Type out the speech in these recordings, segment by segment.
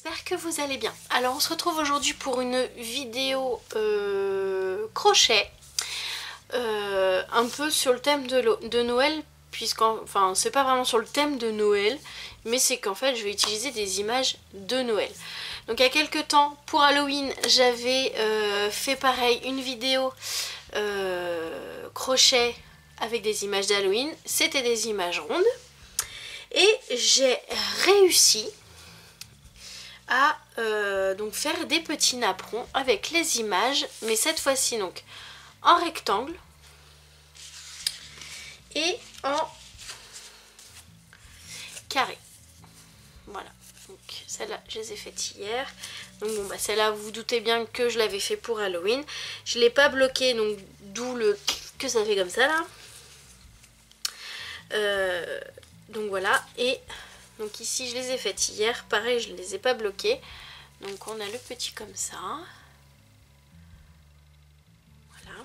j'espère que vous allez bien. Alors on se retrouve aujourd'hui pour une vidéo crochet, un peu sur le thème de Noël, enfin c'est pas vraiment sur le thème de Noël, mais c'est qu'en fait je vais utiliser des images de Noël. Donc il y a quelques temps, pour Halloween, j'avais fait pareil, une vidéo crochet avec des images d'Halloween. C'était des images rondes. Et j'ai réussi à donc faire des petits napperons avec les images, mais cette fois-ci donc en rectangle et en carré. Voilà, donc celle-là je les ai faites hier. Donc bon bah celle-là vous vous doutez bien que je l'avais fait pour Halloween. Je ne l'ai pas bloqué, donc d'où le que ça fait comme ça là. Donc voilà, et donc ici je les ai faites hier, pareil je ne les ai pas bloquées. Donc on a le petit comme ça. Voilà.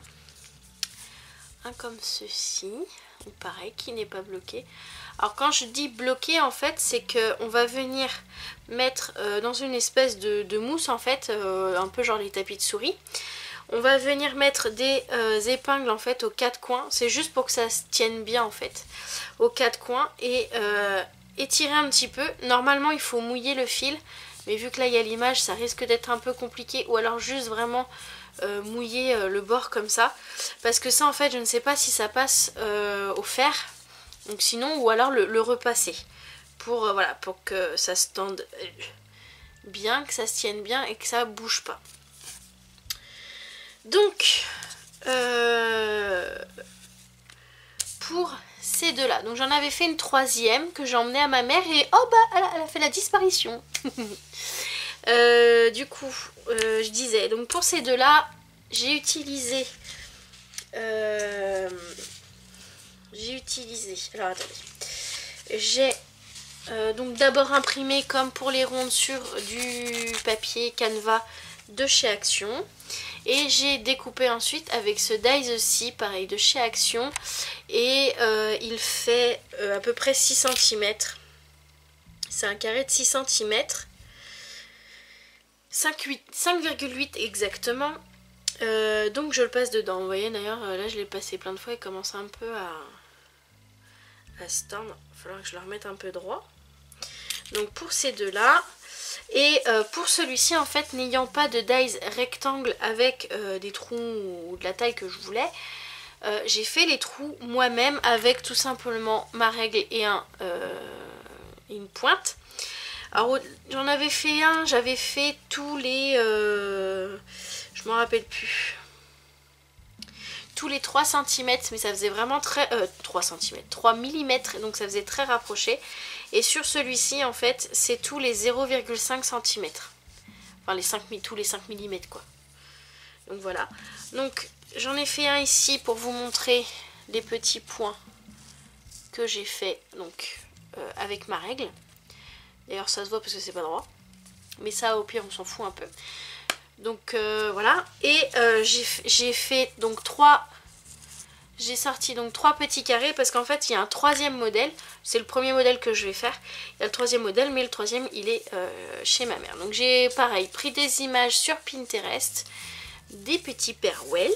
Un comme ceci, pareil qui n'est pas bloqué. Alors quand je dis bloqué en fait c'est que on va venir mettre dans une espèce de mousse en fait, un peu genre les tapis de souris. On va venir mettre des épingles en fait aux quatre coins, c'est juste pour que ça se tienne bien en fait aux quatre coins et étirer un petit peu. Normalement il faut mouiller le fil, mais vu que là il y a l'image ça risque d'être un peu compliqué, ou alors juste vraiment mouiller le bord comme ça, parce que ça en fait je ne sais pas si ça passe au fer, donc sinon, ou alors le repasser pour, voilà, pour que ça se tende bien, que ça se tienne bien et que ça bouge pas. Donc pour ces deux là, donc j'en avais fait une troisième que j'ai emmenée à ma mère et oh bah elle a fait la disparition. Du coup je disais, donc pour ces deux là j'ai utilisé alors attendez, j'ai donc d'abord imprimé comme pour les rondes sur du papier canevas de chez Action. Et j'ai découpé ensuite avec ce dies aussi, pareil, de chez Action. Et il fait à peu près 6 cm. C'est un carré de 6 cm. 5,8 exactement. Donc je le passe dedans. Vous voyez d'ailleurs, là je l'ai passé plein de fois. Il commence un peu à se tendre. Il va falloir que je le remette un peu droit. Donc pour ces deux-là. Et pour celui-ci en fait, n'ayant pas de dies rectangle avec des trous ou de la taille que je voulais, j'ai fait les trous moi-même avec tout simplement ma règle et une pointe. Alors j'en avais fait un, j'avais fait tous les je m'en rappelle plus, tous les 3 cm, mais ça faisait vraiment très 3 mm, donc ça faisait très rapproché. Et sur celui-ci en fait c'est tous les 0,5 cm, enfin tous les 5 mm quoi. Donc voilà, donc j'en ai fait un ici pour vous montrer les petits points que j'ai fait donc avec ma règle. D'ailleurs ça se voit parce que c'est pas droit, mais ça au pire on s'en fout un peu. Donc voilà, et j'ai fait donc j'ai sorti donc 3 petits carrés parce qu'en fait il y a un troisième modèle. C'est le premier modèle que je vais faire. Il y a le troisième modèle, mais le troisième il est chez ma mère. Donc j'ai pareil pris des images sur Pinterest, des petits perwell.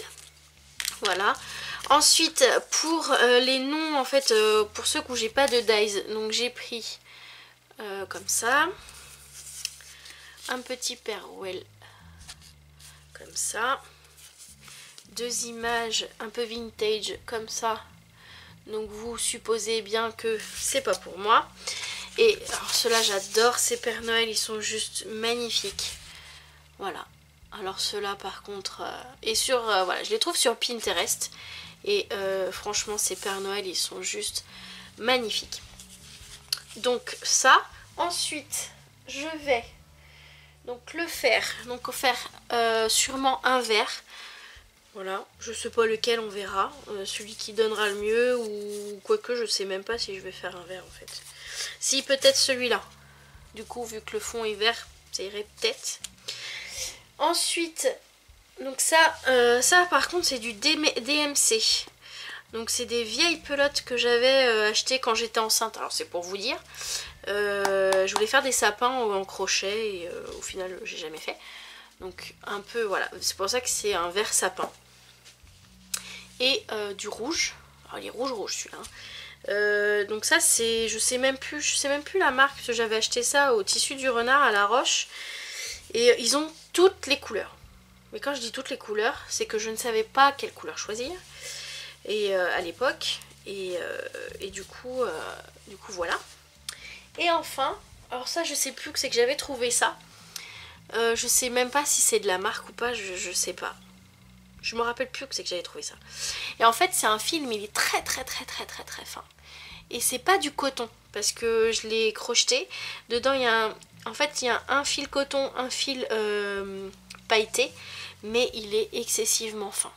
Voilà. Ensuite pour les noms en fait, pour ceux où j'ai pas de dies, donc j'ai pris comme ça un petit perwell comme ça. 2 images un peu vintage comme ça, donc vous supposez bien que c'est pas pour moi. Et alors ceux-là j'adore, ces Père Noël, ils sont juste magnifiques. Voilà, alors ceux-là par contre et sur voilà, je les trouve sur Pinterest et franchement ces Père Noël ils sont juste magnifiques. Donc ça, ensuite je vais donc le faire, donc faire sûrement un vert. Voilà, je sais pas lequel, on verra, celui qui donnera le mieux, ou quoique je sais même pas si je vais faire un vert en fait. Si, peut-être celui-là, du coup vu que le fond est vert, ça irait peut-être. Ensuite, donc ça par contre c'est du DMC, donc c'est des vieilles pelotes que j'avais achetées quand j'étais enceinte, alors c'est pour vous dire. Je voulais faire des sapins en crochet et au final j'ai jamais fait. Donc un peu voilà, c'est pour ça que c'est un vert sapin. Et du rouge, alors il est rouge celui-là. Donc ça c'est, je sais même plus la marque, parce que j'avais acheté ça au Tissu du Renard à La Roche. Et ils ont toutes les couleurs. Mais quand je dis toutes les couleurs, c'est que je ne savais pas quelle couleur choisir. Et à l'époque. Et du coup voilà. Et enfin, alors ça je sais plus que c'est que j'avais trouvé ça. Je sais même pas si c'est de la marque ou pas, je sais pas. Je me rappelle plus que c'est que j'avais trouvé ça. Et en fait c'est un fil mais il est très fin. Et c'est pas du coton parce que je l'ai crocheté. Dedans il y a un fil coton, un fil pailleté, mais il est excessivement fin.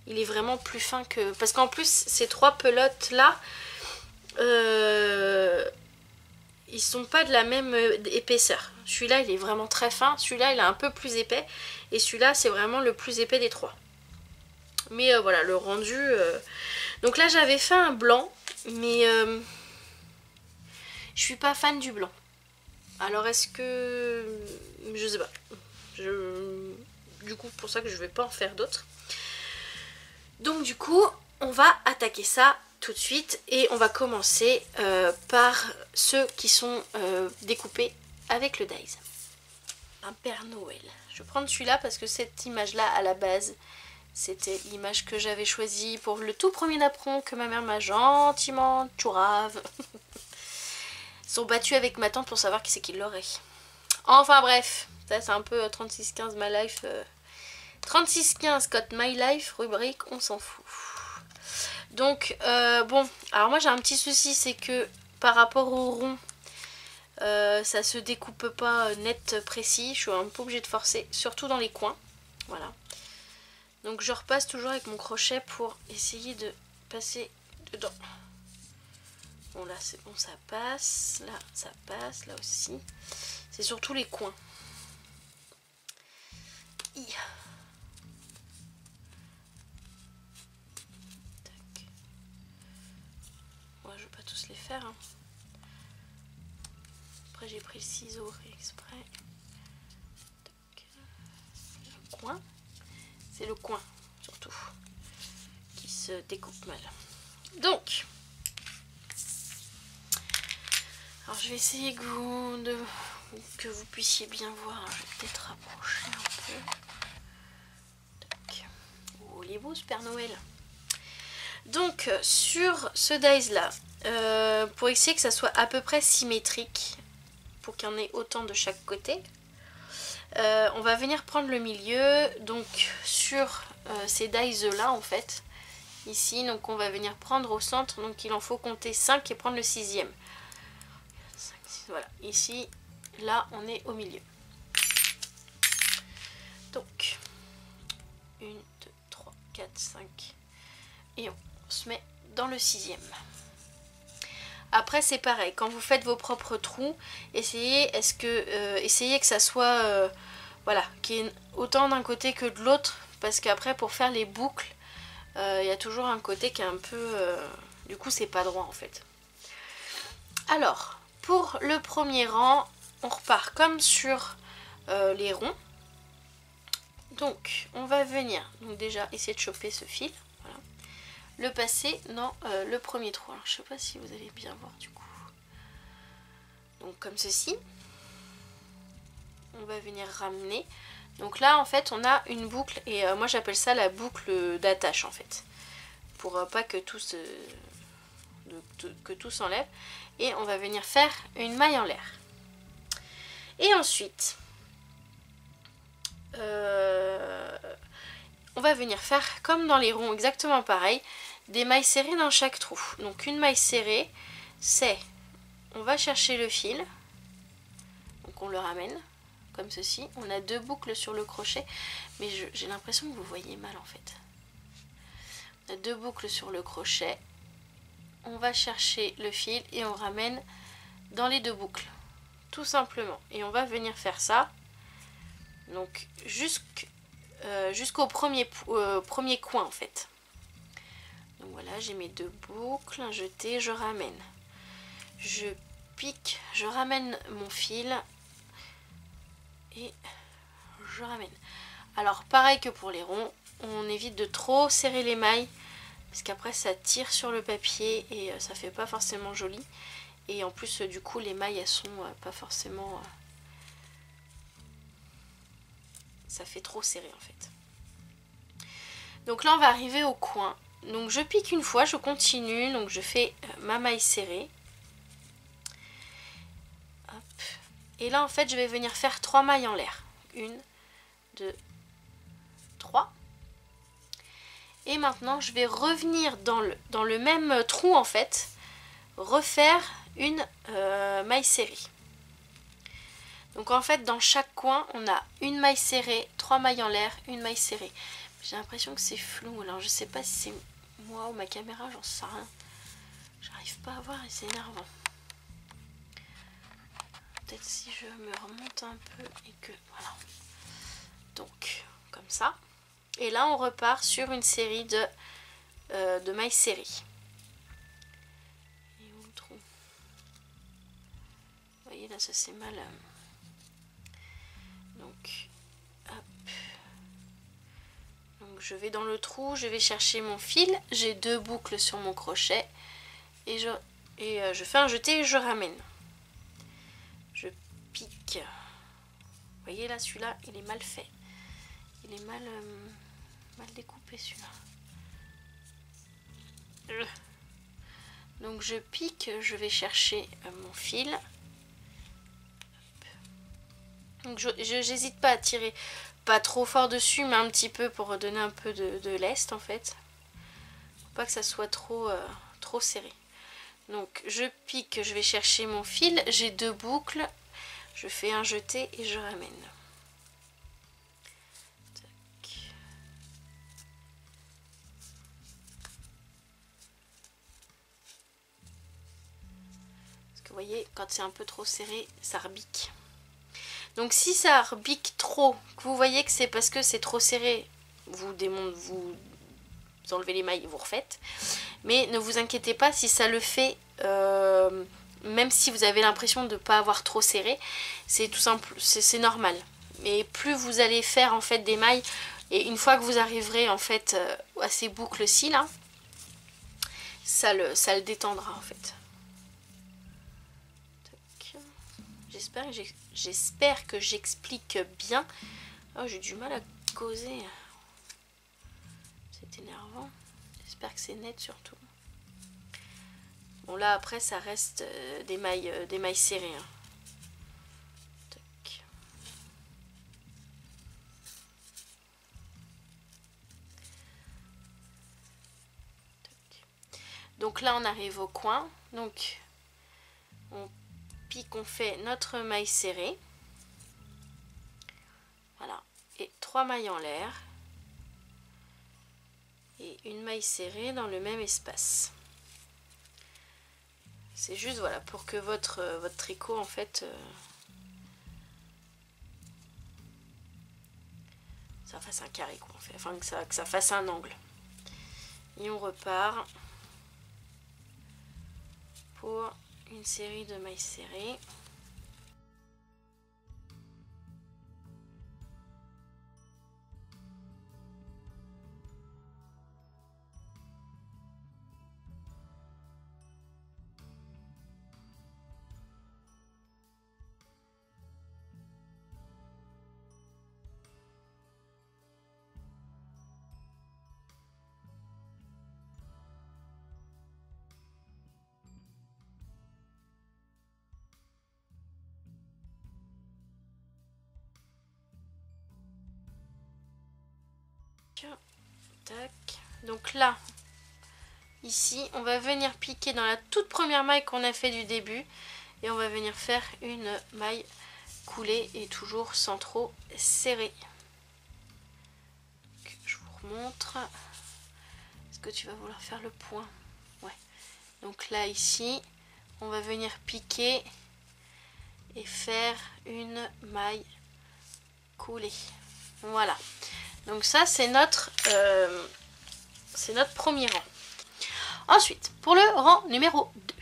Il est vraiment plus fin que... Parce qu'en plus ces 3 pelotes là, ils sont pas de la même épaisseur. Celui-là il est vraiment très fin, celui-là il est un peu plus épais, et celui-là c'est vraiment le plus épais des 3. Mais voilà, le rendu... Donc là j'avais fait un blanc, mais je suis pas fan du blanc. Alors est-ce que... Je sais pas. Du coup pour ça que je vais pas en faire d'autres. Donc du coup on va attaquer ça tout de suite et on va commencer par ceux qui sont découpés avec le dies. Un Père Noël. Je vais prendre celui-là parce que cette image là à la base c'était l'image que j'avais choisie pour le tout premier napperon que ma mère m'a gentiment chourave. Ils sont battus avec ma tante pour savoir qui c'est qui l'aurait. Enfin bref, ça c'est un peu 3615 My Life. 3615 code My Life, rubrique on s'en fout. Donc bon, alors moi j'ai un petit souci, c'est que par rapport au rond, ça se découpe pas net précis. Je suis un peu obligée de forcer, surtout dans les coins. Voilà. Donc je repasse toujours avec mon crochet pour essayer de passer dedans. Bon là c'est bon, ça passe, là aussi. C'est surtout les coins. Moi je vais pas tous les faire. Hein. Après j'ai pris le ciseau exprès. Le coin. C'est le coin surtout qui se découpe mal. Donc, alors je vais essayer que vous puissiez bien voir. Je vais peut-être rapprocher un peu. Tac. Oh, il est beau ce Père Noël. Donc sur ce dies là, pour essayer que ça soit à peu près symétrique, pour qu'il y en ait autant de chaque côté, on va venir prendre le milieu. Donc sur ces dies là en fait, ici, donc on va venir prendre au centre, donc il en faut compter 5 et prendre le 6e. 5, 6, voilà, ici, là on est au milieu. Donc 1, 2, 3, 4, 5 et on se met dans le 6e. Après c'est pareil, quand vous faites vos propres trous, essayez que ça soit voilà, qu'il y ait autant d'un côté que de l'autre, parce qu'après pour faire les boucles, il y a toujours un côté qui est un peu... du coup c'est pas droit en fait. Alors pour le premier rang, on repart comme sur les ronds. Donc on va venir donc déjà essayer de choper ce fil, voilà, le passer dans le premier trou. Alors je sais pas si vous allez bien voir du coup. Donc comme ceci. On va venir ramener. Donc là en fait on a une boucle, et moi j'appelle ça la boucle d'attache en fait, pour pas que tout s'enlève. Et on va venir faire une maille en l'air. Et ensuite on va venir faire comme dans les ronds, exactement pareil, des mailles serrées dans chaque trou. Donc une maille serrée, c'est, on va chercher le fil, donc on le ramène comme ceci. On a 2 boucles sur le crochet, mais j'ai l'impression que vous voyez mal en fait. On a 2 boucles sur le crochet, on va chercher le fil et on ramène dans les 2 boucles, tout simplement. Et on va venir faire ça, donc jusqu'au premier coin en fait. Donc voilà, j'ai mes 2 boucles, un jeté, je ramène. Je pique, je ramène mon fil et je ramène. Alors pareil que pour les ronds, on évite de trop serrer les mailles parce qu'après ça tire sur le papier et ça fait pas forcément joli. Et en plus du coup les mailles elles sont pas forcément... ça fait trop serré en fait. Donc là on va arriver au coin. Donc je pique une fois, je continue, donc je fais ma maille serrée. Hop. Et là en fait je vais venir faire 3 mailles en l'air. 1, 2, 3. Et maintenant je vais revenir dans le même trou en fait, refaire une maille serrée. Donc en fait dans chaque coin on a une maille serrée, 3 mailles en l'air, une maille serrée. J'ai l'impression que c'est flou, alors je sais pas si c'est moi ou ma caméra, j'en sais rien. J'arrive pas à voir et c'est énervant. Peut-être si je me remonte un peu et que... voilà. Donc, comme ça. Et là, on repart sur une série de mailles serrées. Et où le trou? Vous voyez, là, ça c'est mal. Donc, hop. Donc, je vais dans le trou, je vais chercher mon fil. J'ai 2 boucles sur mon crochet. Et je fais un jeté et je ramène. Je pique. Vous voyez là, celui-là, il est mal fait. Il est mal découpé celui-là. Donc je pique, je vais chercher mon fil. Donc j'hésite pas à tirer, pas trop fort dessus, mais un petit peu pour donner un peu de lest en fait. Faut pas que ça soit trop serré. Donc je pique, je vais chercher mon fil, j'ai 2 boucles, je fais un jeté et je ramène. Tac. Parce que vous voyez, quand c'est un peu trop serré, ça rebique. Donc si ça rebique trop, que vous voyez que c'est parce que c'est trop serré, vous enlevez les mailles et vous refaites. Mais ne vous inquiétez pas si ça le fait, même si vous avez l'impression de ne pas avoir trop serré, c'est tout simple, c'est normal. Et plus vous allez faire en fait des mailles, et une fois que vous arriverez en fait à ces boucles-ci là, ça le détendra en fait. J'espère que j'explique bien. Oh, j'ai du mal à causer. C'est énervant. J'espère que c'est net surtout. Bon là après ça reste des mailles serrées. Hein. Tac. Tac. Donc là on arrive au coin. Donc on pique, on fait notre maille serrée. Voilà. Et 3 mailles en l'air. Et une maille serrée dans le même espace. C'est juste voilà pour que votre tricot en fait ça fasse un carré quoi en fait, enfin que ça fasse un angle. Et on repart pour une série de mailles serrées. Tac. Donc là, ici, on va venir piquer dans la toute première maille qu'on a fait du début et on va venir faire une maille coulée et toujours sans trop serrer. Donc, je vous remontre. Est-ce que tu vas vouloir faire le point? Ouais. Donc là, ici, on va venir piquer et faire une maille coulée. Voilà. Donc ça, c'est notre premier rang. Ensuite, pour le rang numéro 2,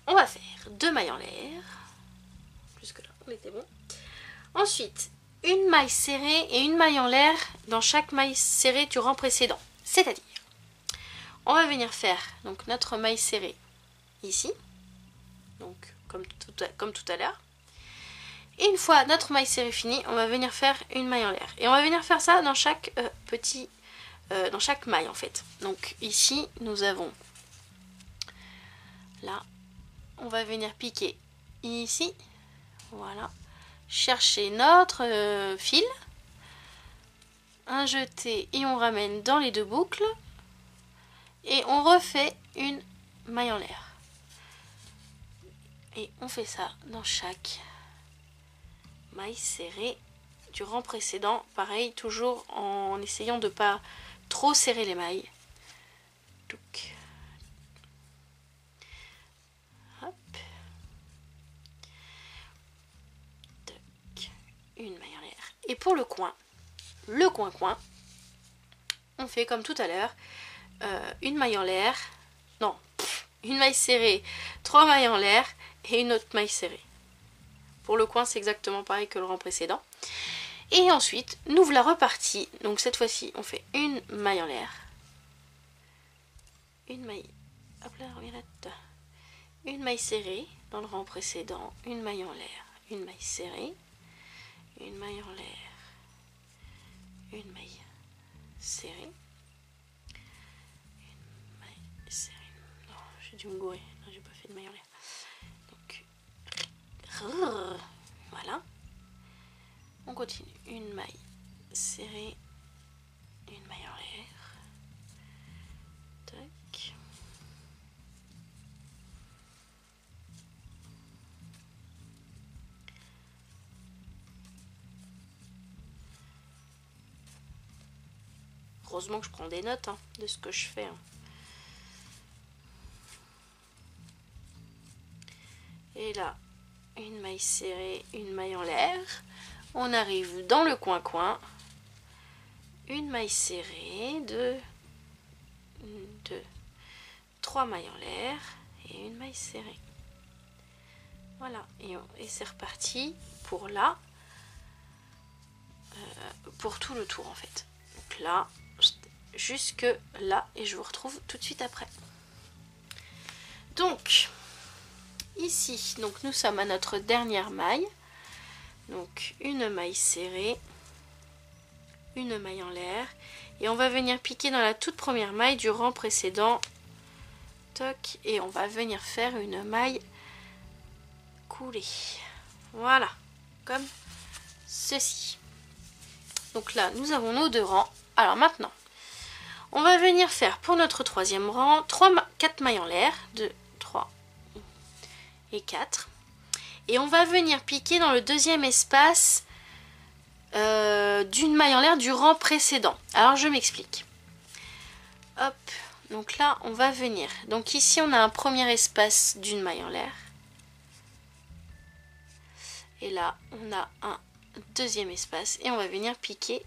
on va faire 2 mailles en l'air. Jusque là, on était bon. Ensuite, une maille serrée et une maille en l'air dans chaque maille serrée du rang précédent. C'est-à-dire, on va venir faire donc notre maille serrée ici, donc comme tout à l'heure. Et une fois notre maille serrée finie, on va venir faire une maille en l'air. Et on va venir faire ça dans chaque dans chaque maille en fait. Donc ici, nous avons là, on va venir piquer ici, voilà, chercher notre fil, un jeté et on ramène dans les 2 boucles et on refait une maille en l'air. Et on fait ça dans chaque maille serrée du rang précédent, pareil, toujours en essayant de pas trop serrer les mailles. Donc, hop, tac, une maille en l'air. Et pour le coin, on fait comme tout à l'heure, une maille en l'air, non, une maille serrée, 3 mailles en l'air et une autre maille serrée. Pour le coin, c'est exactement pareil que le rang précédent. Et ensuite, nous voilà repartis. Donc cette fois-ci, on fait une maille en l'air. Une maille. Hop là, reviens là-dedans. Une maille serrée dans le rang précédent. Une maille en l'air. Une maille serrée. Une maille en l'air. Une maille serrée. Une maille serrée. Non, j'ai dû me gourer. Non, j'ai pas fait de maille en l'air. Donc, voilà. On continue. Une maille serrée, une maille en l'air. Tac. Heureusement que je prends des notes de ce que je fais. Et là, une maille serrée, une maille en l'air. On arrive dans le coin-coin. Une maille serrée, 3 mailles en l'air et une maille serrée. Voilà, et c'est reparti pour là, pour tout le tour en fait. Donc là, jusque là, et je vous retrouve tout de suite après. Donc, ici, donc nous sommes à notre dernière maille. Donc une maille serrée, une maille en l'air, et on va venir piquer dans la toute première maille du rang précédent. Toc, et on va venir faire une maille coulée. Voilà, comme ceci. Donc là, nous avons nos 2 rangs. Alors maintenant, on va venir faire pour notre 3e rang 4 mailles en l'air, 2, 3 et 4. Et on va venir piquer dans le 2e espace d'une maille en l'air du rang précédent. Alors je m'explique. Hop, donc là on va venir. Donc ici on a un premier espace d'une maille en l'air. Et là on a un 2e espace et on va venir piquer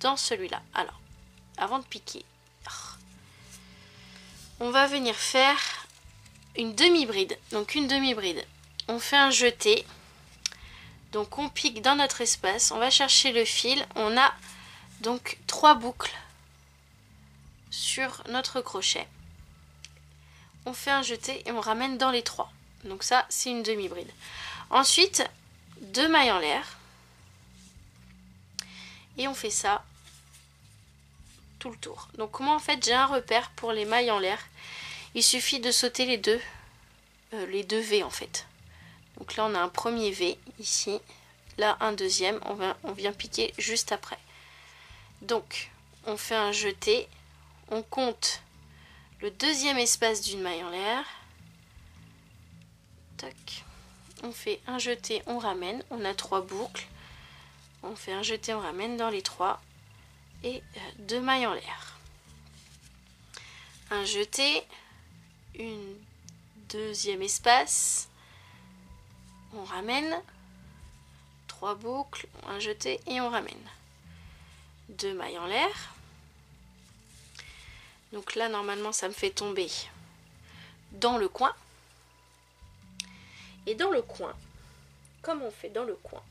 dans celui-là. Alors, avant de piquer, on va venir faire une demi-bride. Donc une demi-bride. On fait un jeté, donc on pique dans notre espace, on va chercher le fil, on a donc 3 boucles sur notre crochet. On fait un jeté et on ramène dans les 3. Donc ça, c'est une demi-bride. Ensuite, 2 mailles en l'air. Et on fait ça tout le tour. Donc moi, en fait, j'ai un repère pour les mailles en l'air. Il suffit de sauter les deux V en fait. Donc là, on a un premier V ici. Là, un deuxième. On vient piquer juste après. Donc, on fait un jeté. On compte le 2e espace d'une maille en l'air. Tac. On fait un jeté, on ramène. On a 3 boucles. On fait un jeté, on ramène dans les 3. Et 2 mailles en l'air. Un jeté. Une 2e espace. On ramène. 3 boucles. Un jeté et on ramène. 2 mailles en l'air. Donc là, normalement, ça me fait tomber dans le coin. Et dans le coin, comme on fait dans le coin,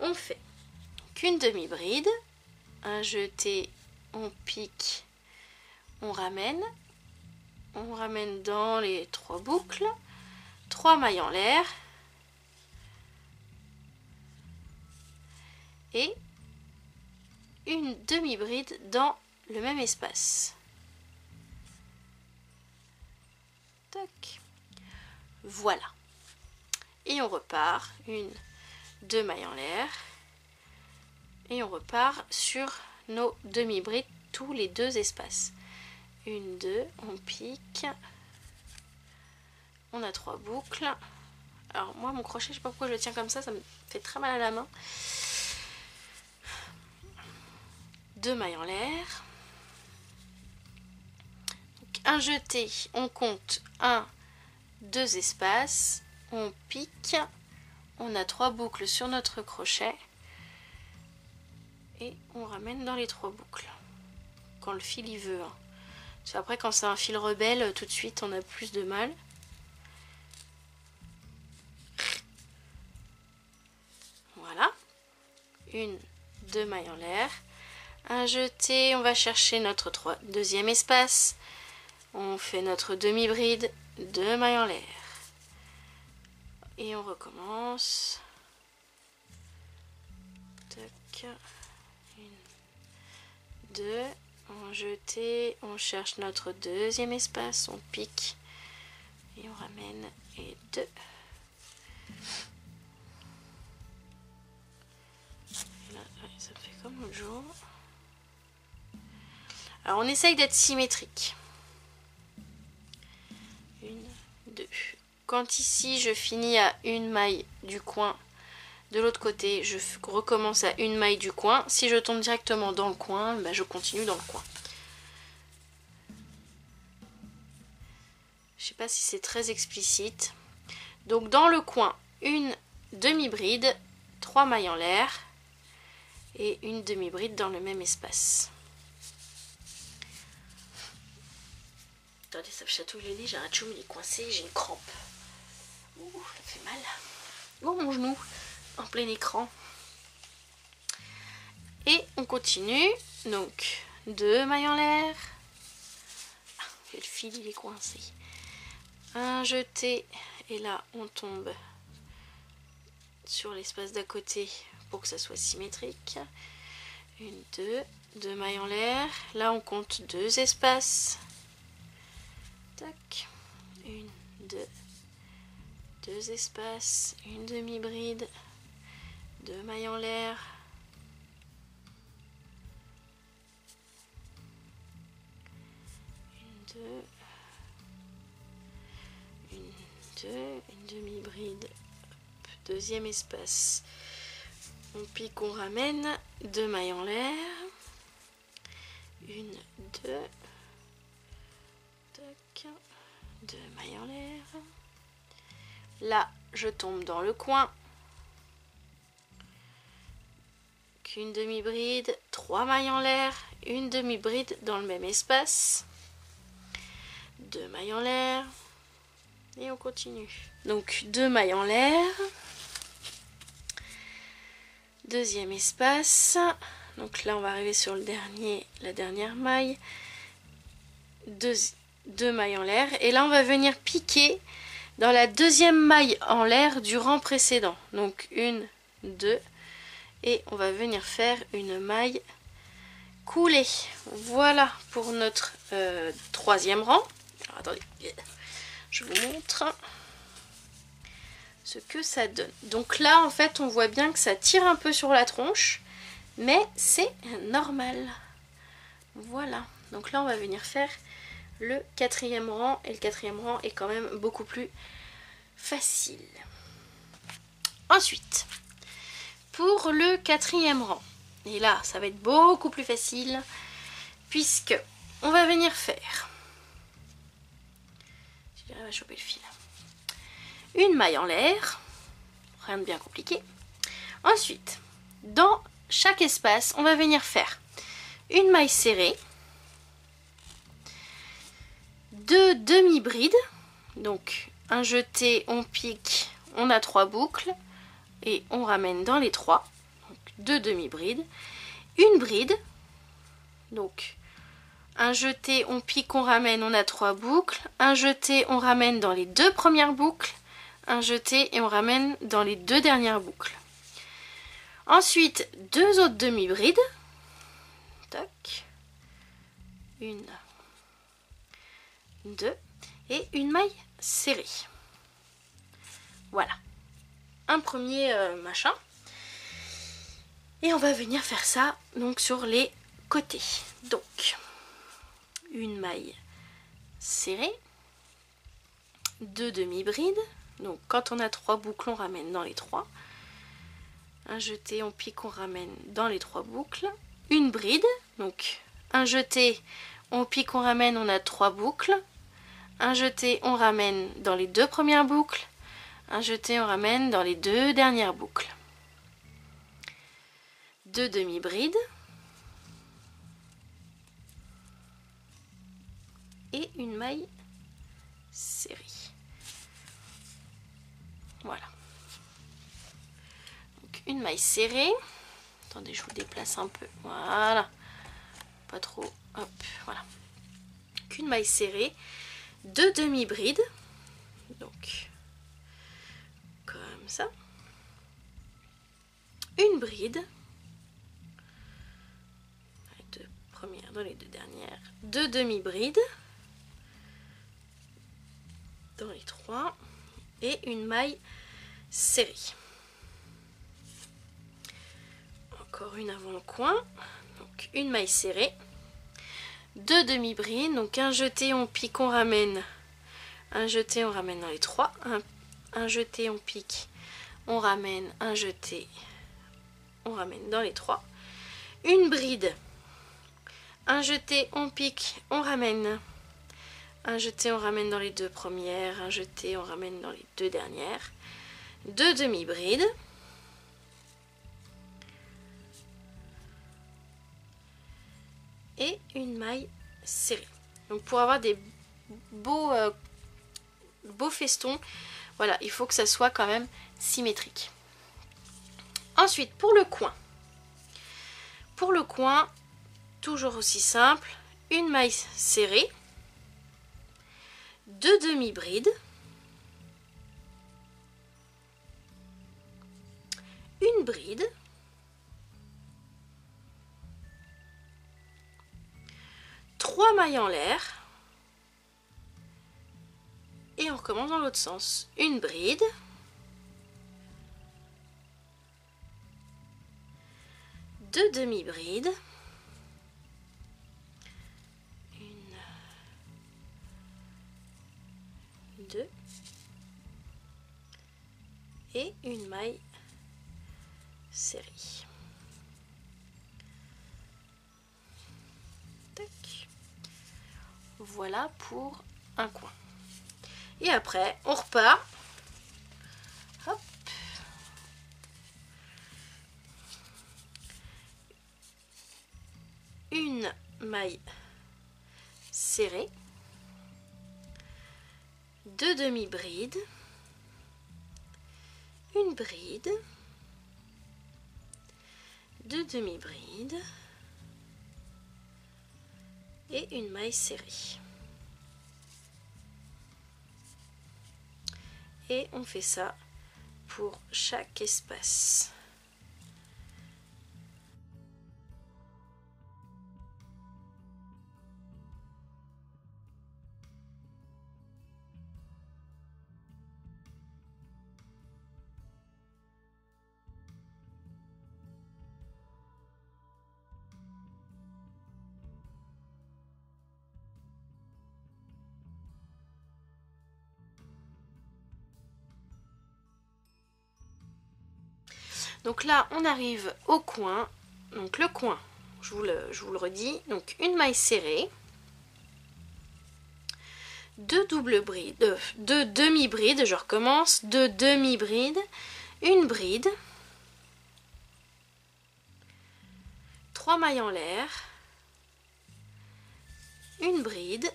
on fait qu'une demi-bride, un jeté, on pique, on ramène dans les 3 boucles, 3 mailles en l'air et une demi-bride dans le même espace. Tac. Voilà. Et on repart, 1, 2 mailles en l'air et on repart sur nos demi-brides tous les 2 espaces. 1, 2, on pique, on a 3 boucles. Alors moi mon crochet, je sais pas pourquoi je le tiens comme ça me fait très mal à la main. 2 mailles en l'air, un jeté, on compte 1, 2 espaces, on pique, on a 3 boucles sur notre crochet et on ramène dans les 3 boucles quand le fil y veut, hein. Parce qu'après quand c'est un fil rebelle, tout de suite on a plus de mal. Voilà, 1, 2 mailles en l'air, un jeté, on va chercher notre 2e espace, on fait notre demi-bride, 2 mailles en l'air et on recommence. Tac, 1, 2, on jeté, on cherche notre 2e espace, on pique et on ramène et 2. Et là, ça me fait comme l'autre jour. Alors on essaye d'être symétrique. 1, 2. Quand ici je finis à une maille du coin, de l'autre côté je recommence à une maille du coin. Si je tombe directement dans le coin, je continue dans le coin. Je sais pas si c'est très explicite. Donc dans le coin, une demi-bride, 3 mailles en l'air et une demi-bride dans le même espace. Attendez, ça me chatouille le nez, j'ai un tchoum, il est coincé, j'ai une crampe. Ouh, ça fait mal. Oh mon genou, en plein écran. Et on continue, donc 2 mailles en l'air. Ah, le fil il est coincé. Un jeté, et là on tombe sur l'espace d'à côté pour que ça soit symétrique. 1, 2 mailles en l'air. Là on compte 2 espaces. Tac, 1, 2 espaces, une demi-bride, 2 mailles en l'air, une demi-bride, 2e espace, on pique, on ramène, 2 mailles en l'air, 1, 2, tac, 2 mailles en l'air. Là, je tombe dans le coin. Une demi-bride, 3 mailles en l'air, une demi-bride dans le même espace. 2 mailles en l'air. Et on continue. Donc 2 mailles en l'air. 2e espace. Donc là, on va arriver sur la dernière maille. 2 mailles en l'air. Et là, on va venir piquer dans la 2e maille en l'air du rang précédent. Donc 1, 2. Et on va venir faire une maille coulée. Voilà pour notre 3e rang. Alors, attendez, je vous montre ce que ça donne. Donc là, en fait, on voit bien que ça tire un peu sur la tronche, mais c'est normal. Voilà. Donc là, on va venir faire le 4e rang. Et le 4e rang est quand même beaucoup plus facile. Ensuite, pour le 4e rang, et là, ça va être beaucoup plus facile, puisque on va venir faire, si j'arrive à choper le fil, une maille en l'air, rien de bien compliqué. Ensuite, dans chaque espace, on va venir faire une maille serrée, 2 demi-brides, donc un jeté, on pique, on a 3 boucles et on ramène dans les 3, donc 2 demi-brides, une bride, donc un jeté, on pique, on ramène, on a 3 boucles, un jeté, on ramène dans les 2 premières boucles, un jeté et on ramène dans les 2 dernières boucles. Ensuite, 2 autres demi-brides, tac, 1, 2 et une maille serrée. Voilà, un premier machin. Et on va venir faire ça donc sur les côtés. Donc, une maille serrée, 2 demi-brides. Donc quand on a 3 boucles, on ramène dans les 3. Un jeté, on pique, on ramène dans les 3 boucles. Une bride, donc un jeté, on pique, on ramène, on a 3 boucles. Un jeté, on ramène dans les 2 premières boucles. Un jeté, on ramène dans les 2 dernières boucles. 2 demi-brides. Et une maille serrée. Voilà. Donc une maille serrée. Attendez, je vous déplace un peu. Voilà. Pas trop. Hop, voilà. Une maille serrée. 2 demi-brides. Donc, comme ça. Une bride. Les 2 premières dans les 2 dernières. 2 demi-brides. Dans les 3. Et une maille serrée. Encore une avant le coin. Donc une maille serrée. 2 demi-brides. Donc un jeté, on pique, on ramène. Un jeté, on ramène dans les 3. Un jeté, on pique, on ramène. Un jeté, on ramène dans les 3. Une bride. Un jeté, on pique, on ramène. Un jeté, on ramène dans les 2 premières. Un jeté, on ramène dans les 2 dernières. 2 demi-brides. Et une maille serrée. Donc pour avoir des beaux festons, voilà, il faut que ça soit quand même symétrique. Ensuite, pour le coin. Pour le coin, toujours aussi simple, une maille serrée. 2 demi-brides, une bride, trois mailles en l'air et on recommence dans l'autre sens. Une bride, deux demi-brides, 2 et une maille serrée. Tac. Voilà pour un coin. Et après, on repart. Hop. Une maille serrée. 2 demi-brides, une bride, 2 demi-brides et une maille serrée. Et on fait ça pour chaque espace. Donc là, on arrive au coin. Donc le coin, je vous le redis. Donc une maille serrée, 2 doubles-brides, 2 demi-brides, je recommence, 2 demi-brides, une bride, 3 mailles en l'air, une bride,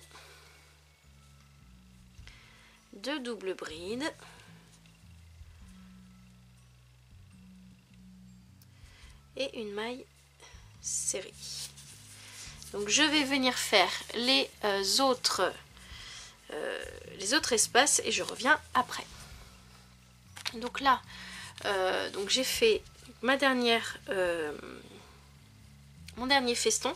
2 doubles-brides, et une maille serrée. Donc je vais venir faire les autres espaces et je reviens après. Donc là, donc j'ai fait mon dernier feston.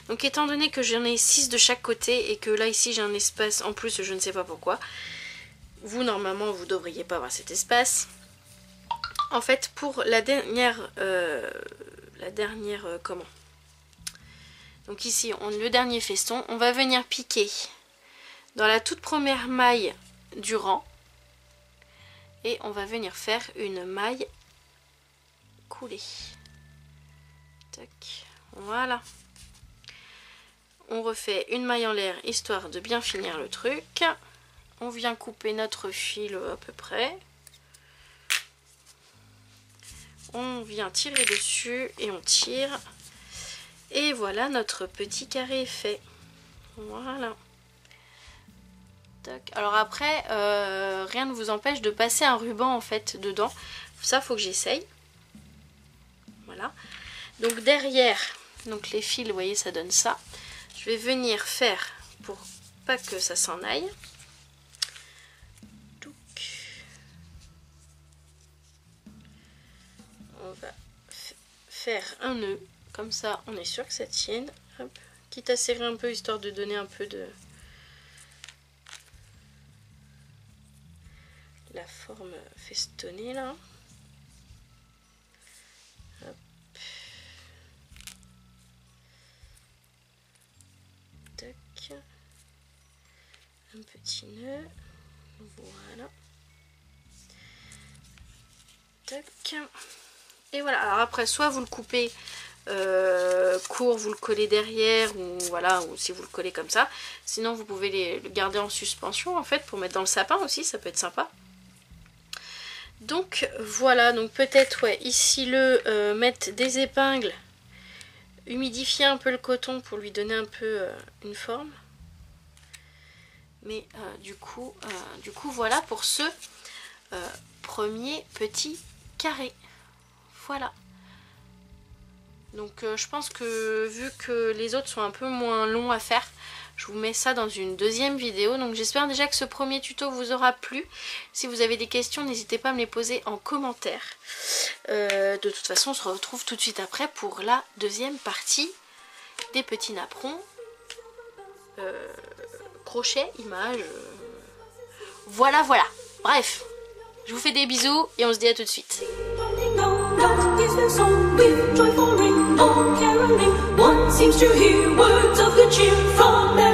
Donc étant donné que j'en ai 6 de chaque côté et que là ici j'ai un espace en plus, je ne sais pas pourquoi. Vous normalement vous devriez pas avoir cet espace. En fait pour la dernière comment? Donc ici le dernier feston, on va venir piquer dans la toute première maille du rang et on va venir faire une maille coulée. Tac, voilà. On refait une maille en l'air histoire de bien finir le truc. On vient couper notre fil à peu près. On vient tirer dessus et on tire. Et voilà, notre petit carré est fait. Voilà. Tac. Alors après, rien ne vous empêche de passer un ruban en fait dedans. Ça, faut que j'essaye. Voilà. Donc derrière, donc les fils, vous voyez, ça donne ça. Je vais venir faire pour pas que ça s'en aille. On va faire un nœud, comme ça on est sûr que ça tienne. Hop. Quitte à serrer un peu histoire de donner un peu de la forme festonnée là. Hop. Tac. Un petit nœud. Voilà. Tac. Et voilà, alors après soit vous le coupez court, vous le collez derrière, ou voilà, ou si vous le collez comme ça. Sinon vous pouvez le garder en suspension en fait pour mettre dans le sapin aussi, ça peut être sympa. Donc voilà, donc peut-être ouais, ici mettre des épingles, humidifier un peu le coton pour lui donner un peu une forme. Mais du coup voilà pour ce premier petit carré. Voilà. Donc je pense que vu que les autres sont un peu moins longs à faire, je vous mets ça dans une deuxième vidéo. Donc j'espère déjà que ce premier tuto vous aura plu. Si vous avez des questions, n'hésitez pas à me les poser en commentaire. De toute façon, on se retrouve tout de suite après pour la deuxième partie des petits napperons. Crochet, image. Voilà. Bref, je vous fais des bisous et on se dit à tout de suite. Is their song with joyful ring, all caroling. One seems to hear words of good cheer from their